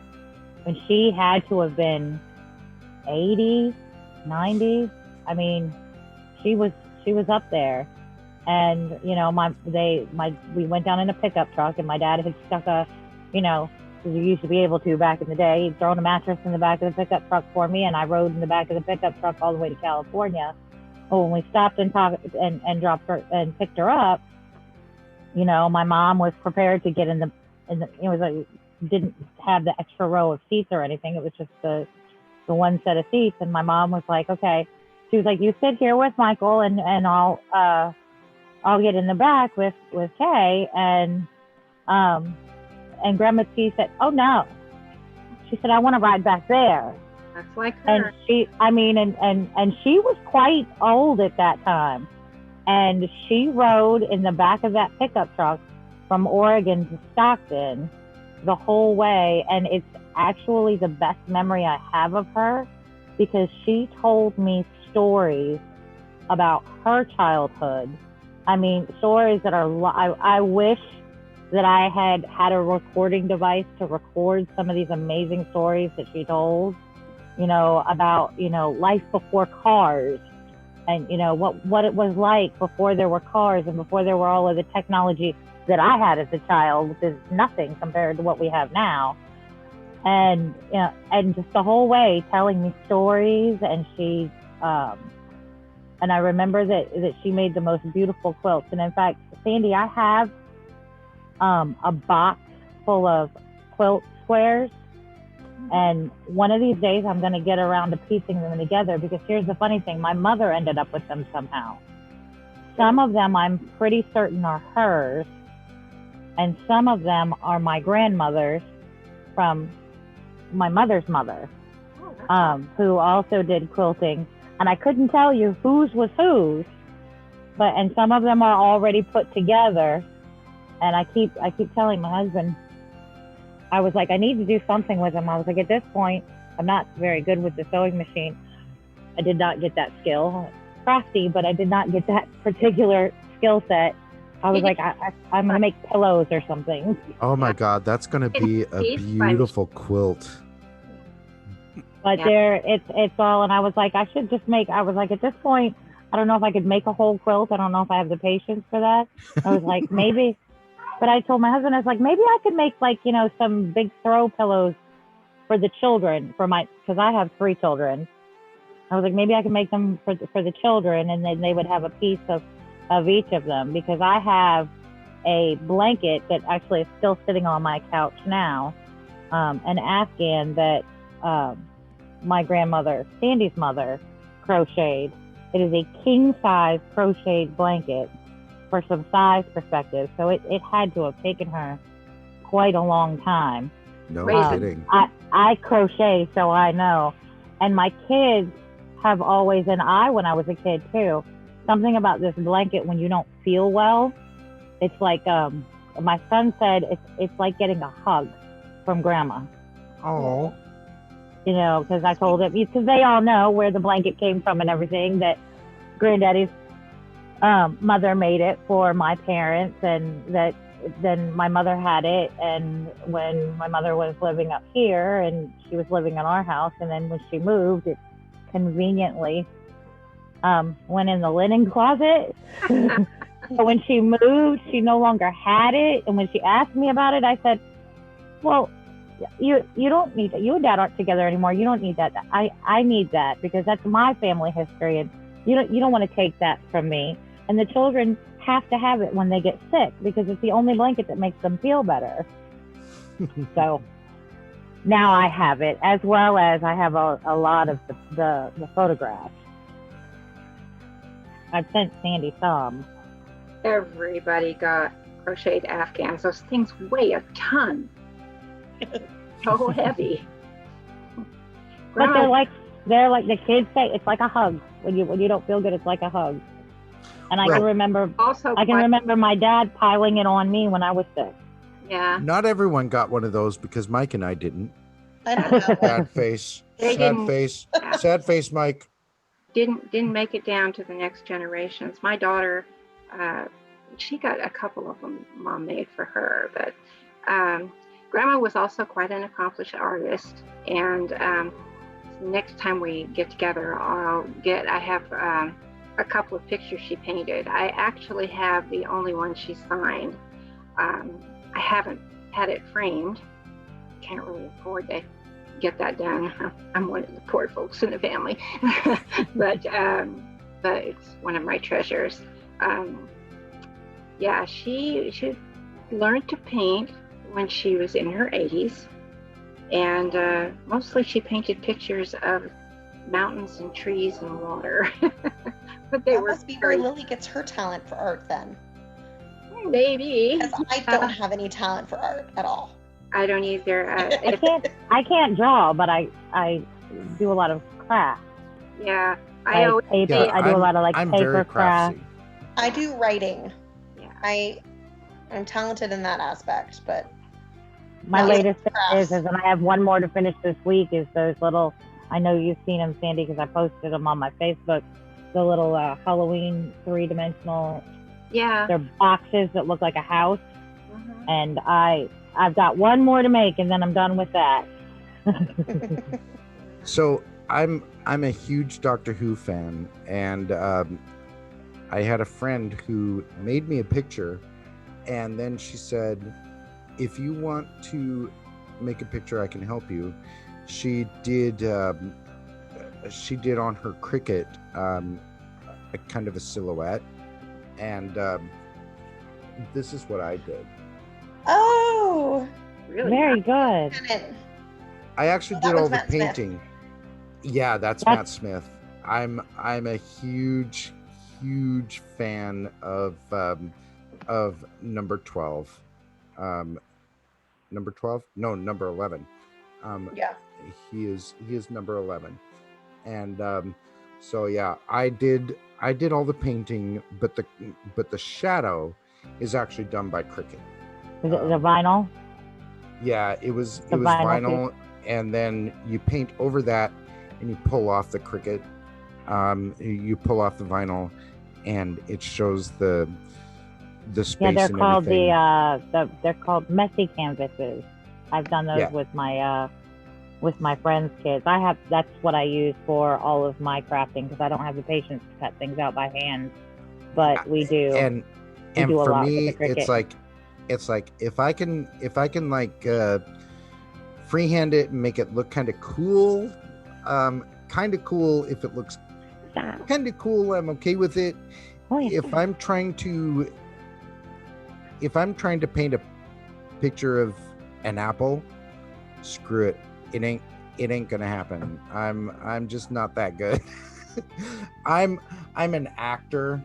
and she had to have been 80, 90. I mean, she was up there. And you know, we went down in a pickup truck, and my dad had stuck a, you know, because you used to be able to back in the day, he'd thrown a mattress in the back of the pickup truck for me, and I rode in the back of the pickup truck all the way to California. Well, when we stopped and talked and dropped her and picked her up, you know, my mom was prepared to get in the it was like, didn't have the extra row of seats or anything. It was just the one set of seats. And my mom was like, okay. She was like, you sit here with Michael and I'll get in the back with Kay. And Grandma T said, oh no. She said, I want to ride back there. That's like her. And she was quite old at that time. And she rode in the back of that pickup truck from Oregon to Stockton the whole way. And it's actually the best memory I have of her, because she told me stories about her childhood I mean, stories that are, I wish that I had a recording device to record some of these amazing stories that she told, about, life before cars and, what it was like before there were cars and before there were all of the technology that I had as a child, which is nothing compared to what we have now. And, and just the whole way telling me stories. And she, and I remember that she made the most beautiful quilts. And in fact, Sandie, I have a box full of quilt squares, and one of these days I'm going to get around to piecing them together, because here's the funny thing, my mother ended up with them somehow. Some of them I'm pretty certain are hers, and some of them are my grandmother's from my mother's mother, who also did quilting, and I couldn't tell you whose was whose, and some of them are already put together. And I keep telling my husband, I was like, I need to do something with them. I was like, at this point, I'm not very good with the sewing machine. I did not get that skill. Crafty, but I did not get that particular skill set. I was like, I'm going to make pillows or something. Oh my God, that's going to be a beautiful quilt. But it's all, and I was like, I was like, at this point, I don't know if I could make a whole quilt. I don't know if I have the patience for that. I was like, maybe. But I told my husband, I was like, maybe I could make some big throw pillows for the children, because I have 3 children. I was like, maybe I could make them for the children, and then they would have a piece of each of them, because I have a blanket that actually is still sitting on my couch now, an Afghan that my grandmother, Sandie's mother, crocheted. It is a king size crocheted blanket for some size perspective. So it had to have taken her quite a long time. No kidding. I crochet, so I know. And my kids have always, and when I was a kid too, something about this blanket when you don't feel well, it's like, my son said, it's like getting a hug from grandma. Oh. Because I told him, because they all know where the blanket came from and everything, that Granddaddy's mother made it for my parents, and that then my mother had it, and when my mother was living up here and she was living in our house, and then when she moved, it conveniently went in the linen closet. So when she moved, she no longer had it, and when she asked me about it, I said, well, you don't need that. You and Dad aren't together anymore. You don't need that. I need that, because that's my family history, and you don't want to take that from me. And the children have to have it when they get sick, because it's the only blanket that makes them feel better. So now I have it, as well as I have a lot of the photographs. I've sent Sandie some. Everybody got crocheted Afghans. Those things weigh a ton. So heavy. But they're like the kids say, it's like a hug. When you don't feel good, it's like a hug. And I can remember my dad piling it on me when I was sick. Yeah. Not everyone got one of those, because Mike and I didn't. I don't know. Sad face. Sad face, Mike. Didn't make it down to the next generations. My daughter, she got a couple of them Mom made for her, but Grandma was also quite an accomplished artist. And next time we get together, I have a couple of pictures she painted. I actually have the only one she signed. I haven't had it framed. Can't really afford to get that done. I'm one of the poor folks in the family, but it's one of my treasures. Yeah, she learned to paint when she was in her 80s, and mostly she painted pictures of mountains and trees and water. But that must be where Lily gets her talent for art then. Maybe. Because I don't have any talent for art at all. I don't either. I can't draw, but I do a lot of craft. Yeah, I do a lot of paper craft. I do writing. Yeah, I'm talented in that aspect, but my latest thing is, and I have one more to finish this week, is those little. I know you've seen them, Sandie, because I posted them on my Facebook. The little Halloween 3-dimensional Yeah. They're boxes that look like a house, Mhm. and I've got one more to make, and then I'm done with that. So I'm a huge Doctor Who fan, and I had a friend who made me a picture, and then she said, if you want to make a picture, I can help you. She did on her cricket a kind of a silhouette, and this is what I did. Oh, Really? Very good. Bennett. I actually Oh, that did all was the Matt Smith. painting. Yeah, that's Matt Smith. I'm a huge fan of number 12. Number 12? No, number 11. Yeah. He is number 11. And so yeah, I did all the painting, but the shadow is actually done by Cricket. Is it the vinyl? Yeah, it was The vinyl, and then you paint over that, and you pull off the Cricket. You pull off the vinyl, and it shows the space. Yeah, they're and called everything. they're called messy canvases. I've done those with my friends' kids. That's what I use for all of my crafting because I don't have the patience to cut things out by hand, but we do. And do a for lot me, with the Cricut. it's like if I can like freehand it and make it look kind of cool, if it looks kind of cool, I'm okay with it. Oh, yeah. If I'm trying to paint a picture of an apple, screw it. It ain't gonna happen. I'm just not that good. I'm an actor.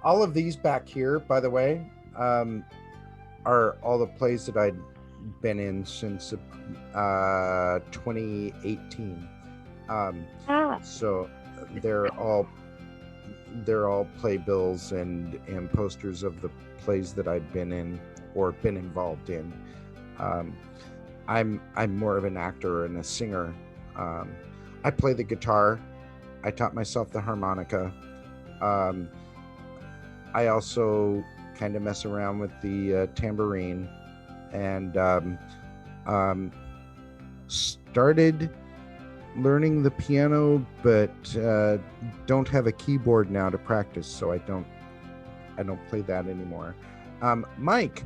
All of these back here, by the way, are all the plays that I'd been in since 2018. So they're all playbills and posters of the plays that I've been in or been involved in. I'm more of an actor and a singer. I play the guitar. I taught myself the harmonica. I also kind of mess around with the tambourine, and started learning the piano, but don't have a keyboard now to practice, so I don't play that anymore. Mike,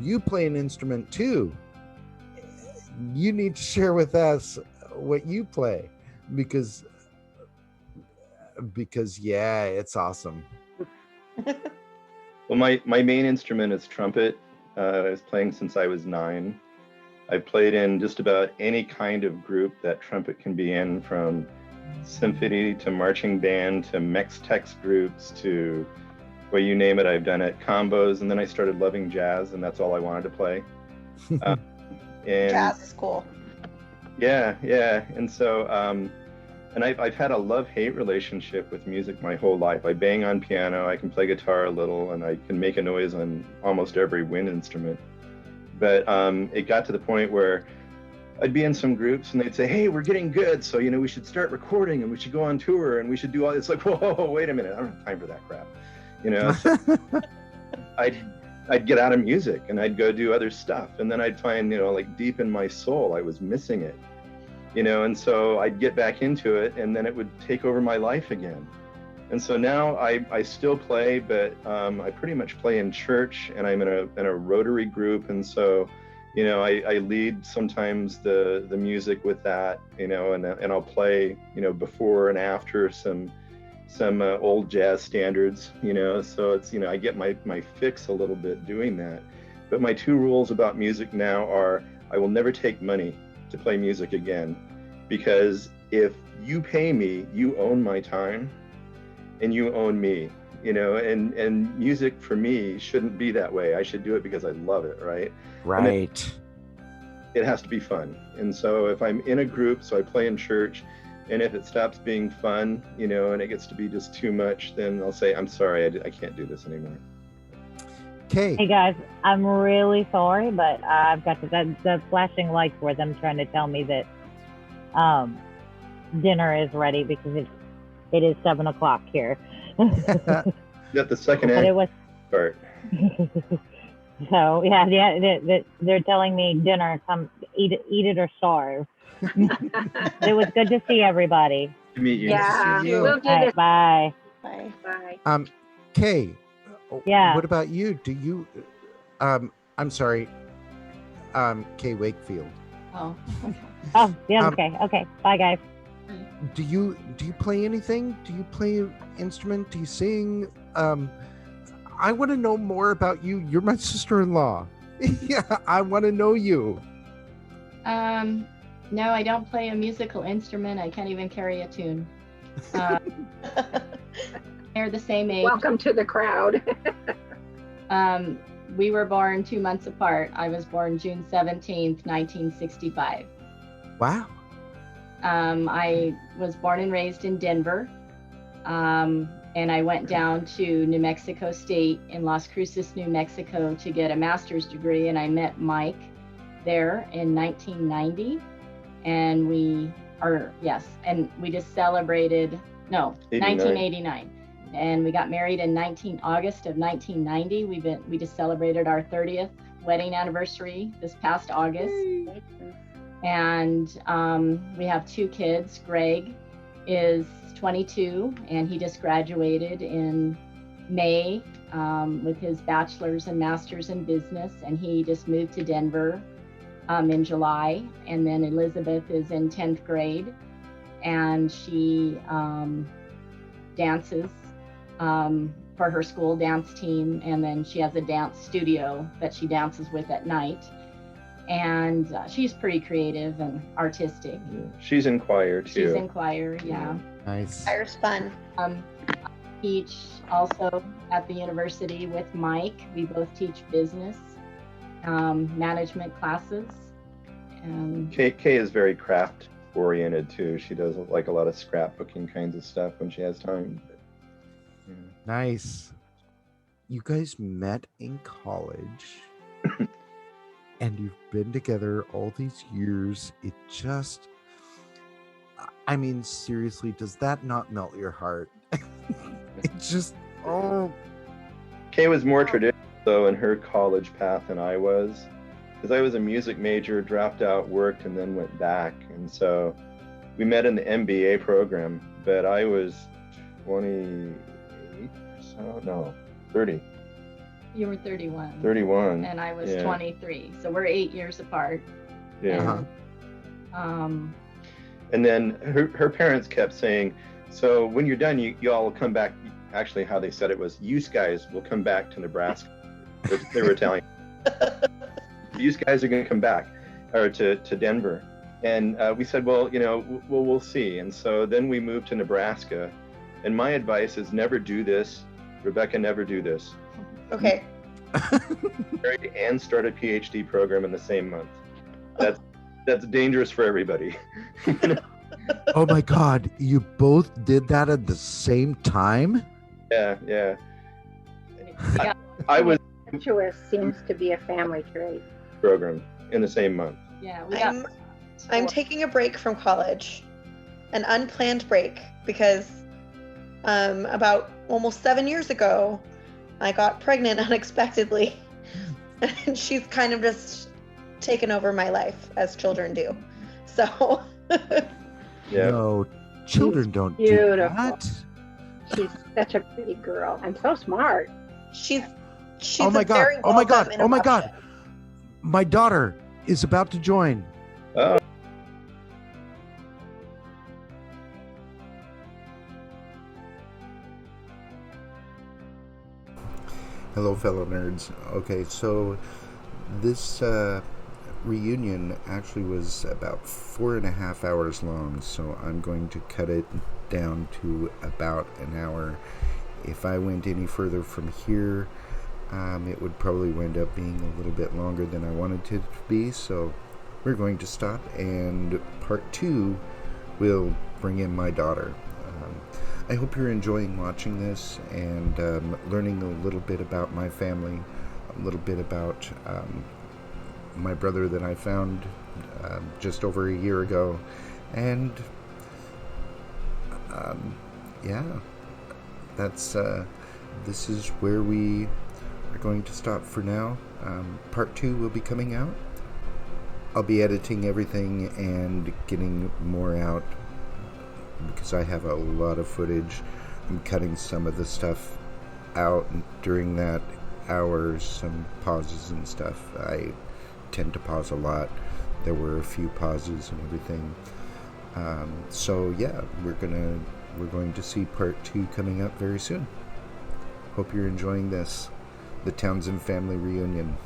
you play an instrument too. You need to share with us what you play, because yeah, it's awesome. Well, my main instrument is trumpet. I was playing since I was 9. I've played in just about any kind of group that trumpet can be in, from symphony to marching band to Mex-Tex groups to, well, you name it, I've done it. Combos, and then I started loving jazz, and that's all I wanted to play. And jazz is cool. Yeah. And so, and I've had a love-hate relationship with music my whole life. I bang on piano, I can play guitar a little, and I can make a noise on almost every wind instrument. But it got to the point where I'd be in some groups and they'd say, hey, we're getting good, so we should start recording and we should go on tour and we should do all this. It's like, whoa, wait a minute, I don't have time for that crap. So I'd get out of music and I'd go do other stuff, and then I'd find, like deep in my soul, I was missing it. And so I'd get back into it, and then it would take over my life again. And so now I still play, but I pretty much play in church, and I'm in a Rotary group, and so I lead sometimes the music with that, and I'll play before and after some old jazz standards, so it's I get my fix a little bit doing that. But my 2 rules about music now are I will never take money to play music again, because if you pay me, you own my time and you own me, and music for me shouldn't be that way. I should do it because I love it, right? Right. It has to be fun. And so if I'm in a group, so I play in church, and if it stops being fun, and it gets to be just too much, then I'll say, I'm sorry, I can't do this anymore. Okay. Hey guys, I'm really sorry, but I've got the flashing lights were them trying to tell me that dinner is ready, because it is 7 o'clock here. Got the second but act it was. part. So they're telling me dinner. Come eat it or starve. It was good to see everybody. To meet you. Yeah, you. we'll do All right, this. bye. Bye. Bye. Kay. Yeah. What about you? Do you? I'm sorry. Kay Wakefield. Oh, okay. Oh, yeah. Okay. Bye, guys. Do you play anything? Do you play an instrument? Do you sing? I want to know more about you. You're my sister-in-law. Yeah, I want to know you. No, I don't play a musical instrument. I can't even carry a tune. They're the same age. Welcome to the crowd. We were born 2 months apart. I was born June 17th, 1965. Wow. I was born and raised in Denver. And I went down to New Mexico State in Las Cruces, New Mexico to get a master's degree. And I met Mike there in 1990. And we just celebrated, 1989. And we got married in August of 1990. We just celebrated our 30th wedding anniversary this past August. And we have 2 kids. Greg is 22 and he just graduated in May with his bachelor's and master's in business, and he just moved to Denver in July. And then Elizabeth is in 10th grade and she dances for her school dance team, and then she has a dance studio that she dances with at night. And she's pretty creative and artistic. She's in choir too. She's in choir, yeah. Nice. Choir's fun. I teach also at the university with Mike. We both teach business, management classes. Kay is very craft oriented too. She does like a lot of scrapbooking kinds of stuff when she has time. Yeah. Nice. You guys met in college and you've been together all these years. It just, I mean, seriously, does that not melt your heart? It's just, oh. Kay was more traditional though in her college path than I was, because I was a music major, dropped out, worked, and then went back. And so we met in the MBA program, but I was 28, so no, 30. You were 31. 31. And I was Yeah. 23. So we're 8 years apart. Yeah. Uh-huh. And then her parents kept saying, so when you're done, you all will come back. Actually, how they said it was, you guys will come back to Nebraska. They were Italian. You guys are going to come back, or to Denver. And we said, well, we'll see. And so then we moved to Nebraska. And my advice is never do this. Rebecca, never do this. Okay. Married and start a PhD program in the same month. That's dangerous for everybody. Oh my God, you both did that at the same time? Yeah. Yeah. I was Incestuous seems to be a family trait. program in the same month. Yeah. We got I'm taking a break from college, an unplanned break, because about almost 7 years ago, I got pregnant unexpectedly, and she's kind of just taken over my life as children do. So, Yeah. No, children don't Beautiful. do that. She's such a pretty girl and so smart. she's Oh my a God, very oh my God, welcome oh my God. interruption. My daughter is about to join. Oh. Hello, fellow nerds. Okay, so this reunion actually was about 4.5 hours long, so I'm going to cut it down to about an hour. If I went any further from here, it would probably wind up being a little bit longer than I wanted it to be, so we're going to stop, and part 2 will bring in my daughter. I hope you're enjoying watching this and learning a little bit about my family, a little bit about my brother that I found just over a year ago, and yeah, that's this is where we are going to stop for now. Part 2 will be coming out. I'll be editing everything and getting more out because I have a lot of footage. I'm cutting some of the stuff out during that hour, some pauses and stuff. I tend to pause a lot. There were a few pauses and everything. So yeah, we're going to see part 2 coming up very soon. Hope you're enjoying this, the Townsend Family Reunion.